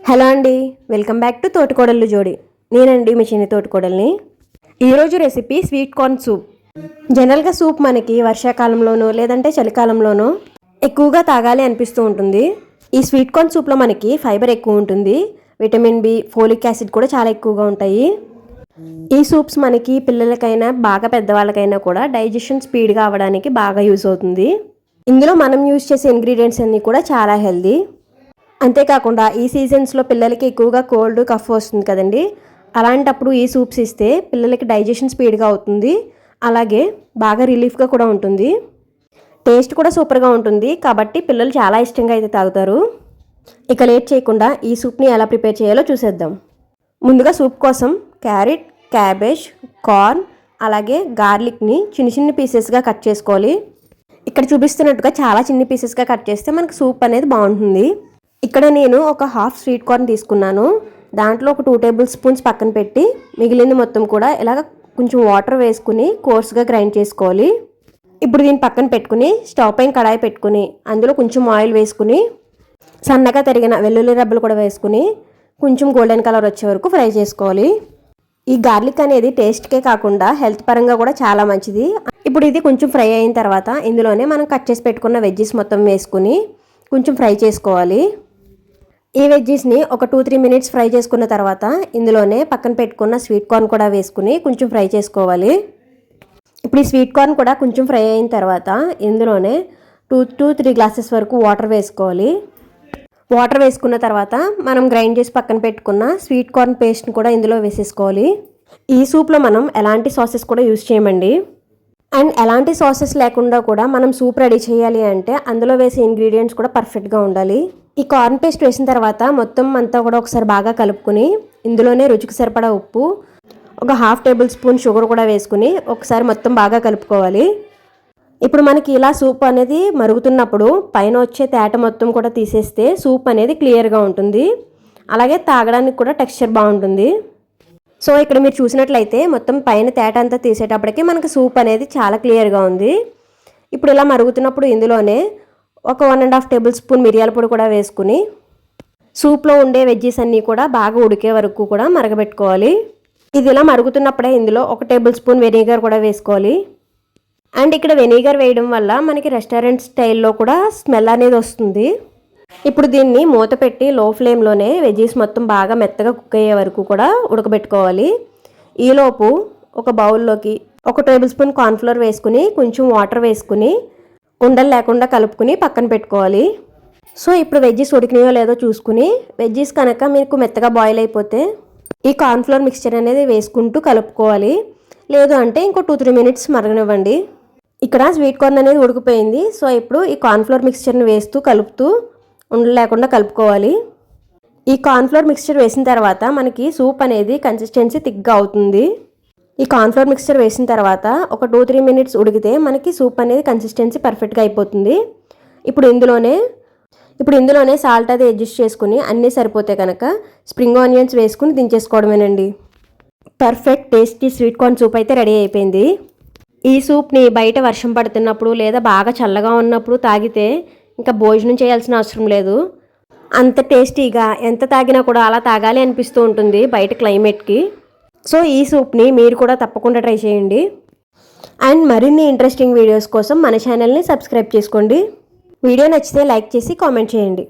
Hello అండి, welcome back to తోటకోడళ్ళు జోడి. నేనండి మీ చిన్ని తోటకోడల్ని. ఈరోజు రెసిపీ స్వీట్ కార్న్ సూప్. జనరల్గా సూప్ మనకి వర్షాకాలంలోనో లేదంటే చలికాలంలోనో ఎక్కువగా తాగాలి అనిపిస్తూ ఉంటుంది. ఈ స్వీట్ కార్న్ సూప్లో మనకి ఫైబర్ ఎక్కువ ఉంటుంది, విటమిన్ బి, ఫోలిక్ యాసిడ్ కూడా చాలా ఎక్కువగా ఉంటాయి. ఈ సూప్స్ మనకి పిల్లలకైనా బాగా పెద్దవాళ్ళకైనా కూడా డైజెషన్ స్పీడ్గా అవ్వడానికి బాగా యూజ్ అవుతుంది. ఇందులో మనం యూజ్ చేసే ఇంగ్రీడియంట్స్ అన్నీ కూడా చాలా హెల్దీ. అంతేకాకుండా ఈ సీజన్స్లో పిల్లలకి ఎక్కువగా కోల్డ్ కఫ్ వస్తుంది కదండి. అలాంటప్పుడు ఈ సూప్స్ ఇస్తే పిల్లలకి డైజెషన్ స్పీడ్గా అవుతుంది, అలాగే బాగా రిలీఫ్గా కూడా ఉంటుంది. టేస్ట్ కూడా సూపర్గా ఉంటుంది, కాబట్టి పిల్లలు చాలా ఇష్టంగా అయితే తాగుతారు. ఇక లేట్ చేయకుండా ఈ సూప్ని ఎలా ప్రిపేర్ చేయాలో చూసేద్దాం. ముందుగా సూప్ కోసం క్యారెట్, క్యాబేజ్, కార్న్ అలాగే గార్లిక్ని చిన్న చిన్న పీసెస్గా కట్ చేసుకోవాలి. ఇక్కడ చూపిస్తున్నట్టుగా చాలా చిన్న పీసెస్గా కట్ చేస్తే మనకు సూప్ అనేది బాగుంటుంది. ఇక్కడ నేను ఒక హాఫ్ స్వీట్ కార్న్ తీసుకున్నాను. దాంట్లో ఒక 2 టేబుల్ స్పూన్స్ పక్కన పెట్టి మిగిలింది మొత్తం కూడా ఇలాగ కొంచెం వాటర్ వేసుకుని కోర్స్గా గ్రైండ్ చేసుకోవాలి. ఇప్పుడు దీన్ని పక్కన పెట్టుకుని స్టవ్ పైన కడాయి పెట్టుకుని అందులో కొంచెం ఆయిల్ వేసుకుని సన్నగా తరిగిన వెల్లుల్లి రబ్బలు కూడా వేసుకుని కొంచెం గోల్డెన్ కలర్ వచ్చే వరకు ఫ్రై చేసుకోవాలి. ఈ గార్లిక్ అనేది టేస్ట్కే కాకుండా హెల్త్ పరంగా కూడా చాలా మంచిది. ఇప్పుడు ఇది కొంచెం ఫ్రై అయిన తర్వాత ఇందులోనే మనం కట్ చేసి పెట్టుకున్న వెజ్జెస్ మొత్తం వేసుకుని కొంచెం ఫ్రై చేసుకోవాలి. ఈ వెజ్జెస్ని ఒక 2-3 మినిట్స్ ఫ్రై చేసుకున్న తర్వాత ఇందులోనే పక్కన పెట్టుకున్న స్వీట్ కార్న్ కూడా వేసుకుని కొంచెం ఫ్రై చేసుకోవాలి. ఇప్పుడు ఈ స్వీట్ కార్న్ కూడా కొంచెం ఫ్రై అయిన తర్వాత ఇందులోనే 2-3 గ్లాసెస్ వరకు వాటర్ వేసుకోవాలి. వాటర్ వేసుకున్న తర్వాత మనం గ్రైండ్ చేసి పక్కన పెట్టుకున్న స్వీట్ కార్న్ పేస్ట్ని కూడా ఇందులో వేసేసుకోవాలి. ఈ సూప్లో మనం ఎలాంటి సాసెస్ కూడా యూజ్ చేయమండి. అండ్ ఎలాంటి సాసెస్ లేకుండా కూడా మనం సూప్ రెడీ చేయాలి అంటే అందులో వేసే ఇంగ్రీడియంట్స్ కూడా పర్ఫెక్ట్గా ఉండాలి. ఈ కార్న్ పేస్ట్ వేసిన తర్వాత మొత్తం అంతా కూడా ఒకసారి బాగా కలుపుకుని ఇందులోనే రుచికి సరిపడా ఉప్పు, ఒక 1/2 టేబుల్ స్పూన్ షుగర్ కూడా వేసుకుని ఒకసారి మొత్తం బాగా కలుపుకోవాలి. ఇప్పుడు మనకి ఇలా సూప్ అనేది మరుగుతున్నప్పుడు పైన వచ్చే తేట మొత్తం కూడా తీసేస్తే సూప్ అనేది క్లియర్గా ఉంటుంది, అలాగే తాగడానికి కూడా టెక్స్చర్ బాగుంటుంది. సో ఇక్కడ మీరు చూసినట్లయితే మొత్తం పైన తేట అంతా తీసేటప్పటికి మనకు సూప్ అనేది చాలా క్లియర్గా ఉంది. ఇప్పుడు ఇలా మరుగుతున్నప్పుడు ఇందులోనే ఒక 1.5 టేబుల్ స్పూన్ మిరియాల పొడి కూడా వేసుకుని సూప్లో ఉండే వెజ్జెస్ అన్నీ కూడా బాగా ఉడికే వరకు కూడా మరగబెట్టుకోవాలి. ఇది ఇలా మరుగుతున్నప్పుడే ఇందులో 1 టేబుల్ స్పూన్ వెనిగర్ కూడా వేసుకోవాలి. అండ్ ఇక్కడ వెనిగర్ వేయడం వల్ల మనకి రెస్టారెంట్ స్టైల్లో కూడా స్మెల్ అనేది వస్తుంది. ఇప్పుడు దీన్ని మూత పెట్టి లో ఫ్లేమ్లోనే వెజ్జెస్ మొత్తం బాగా మెత్తగా కుక్ అయ్యే వరకు కూడా ఉడకబెట్టుకోవాలి. ఈలోపు ఒక బౌల్లోకి 1 టేబుల్ స్పూన్ కార్న్ఫ్లోర్ వేసుకుని కొంచెం వాటర్ వేసుకుని ఉండలు లేకుండా కలుపుకుని పక్కన పెట్టుకోవాలి. సో ఇప్పుడు వెజ్జెస్ ఉడికినాయో లేదో చూసుకుని వెజ్జెస్ కనుక మీకు మెత్తగా బాయిల్ అయిపోతే ఈ కార్న్ఫ్లోర్ మిక్స్చర్ అనేది వేసుకుంటూ కలుపుకోవాలి. లేదు అంటే ఇంకో 2-3 మినిట్స్ మరగనివ్వండి. ఇక్కడ స్వీట్ కార్న్ అనేది ఉడికిపోయింది. సో ఇప్పుడు ఈ కార్న్ఫ్లోర్ మిక్స్చర్ని వేస్తూ కలుపుతూ ఉండలు లేకుండా కలుపుకోవాలి. ఈ కార్న్ఫ్లోర్ మిక్స్చర్ వేసిన తర్వాత మనకి సూప్ అనేది కన్సిస్టెన్సీ థిక్గా అవుతుంది. ఈ కార్న్ఫ్లోర్ మిక్స్చర్ వేసిన తర్వాత ఒక 2-3 మినిట్స్ ఉడికితే మనకి సూప్ అనేది కన్సిస్టెన్సీ పర్ఫెక్ట్గా అయిపోతుంది. ఇప్పుడు ఇందులోనే సాల్ట్ అది అడ్జస్ట్ చేసుకుని అన్నీ సరిపోతే కనుక స్ప్రింగ్ ఆనియన్స్ వేసుకుని దించేసుకోవడమేనండి. Perfect tasty sweet corn soup అయితే రెడీ అయిపోయింది. ఈ సూప్ని బయట వర్షం పడుతున్నప్పుడు లేదా బాగా చల్లగా ఉన్నప్పుడు తాగితే ఇంకా భోజనం చేయాల్సిన అవసరం లేదు. అంత టేస్టీగా ఎంత తాగినా కూడా అలా తాగాలి అనిపిస్తూ ఉంటుంది బయట క్లైమేట్కి. సో ఈ సూప్ని మీరు కూడా తప్పకుండా ట్రై చేయండి. అండ్ మరిన్ని ఇంట్రెస్టింగ్ వీడియోస్ కోసం మన ఛానల్ని సబ్స్క్రైబ్ చేసుకోండి. వీడియో నచ్చితే లైక్ చేసి కామెంట్ చేయండి.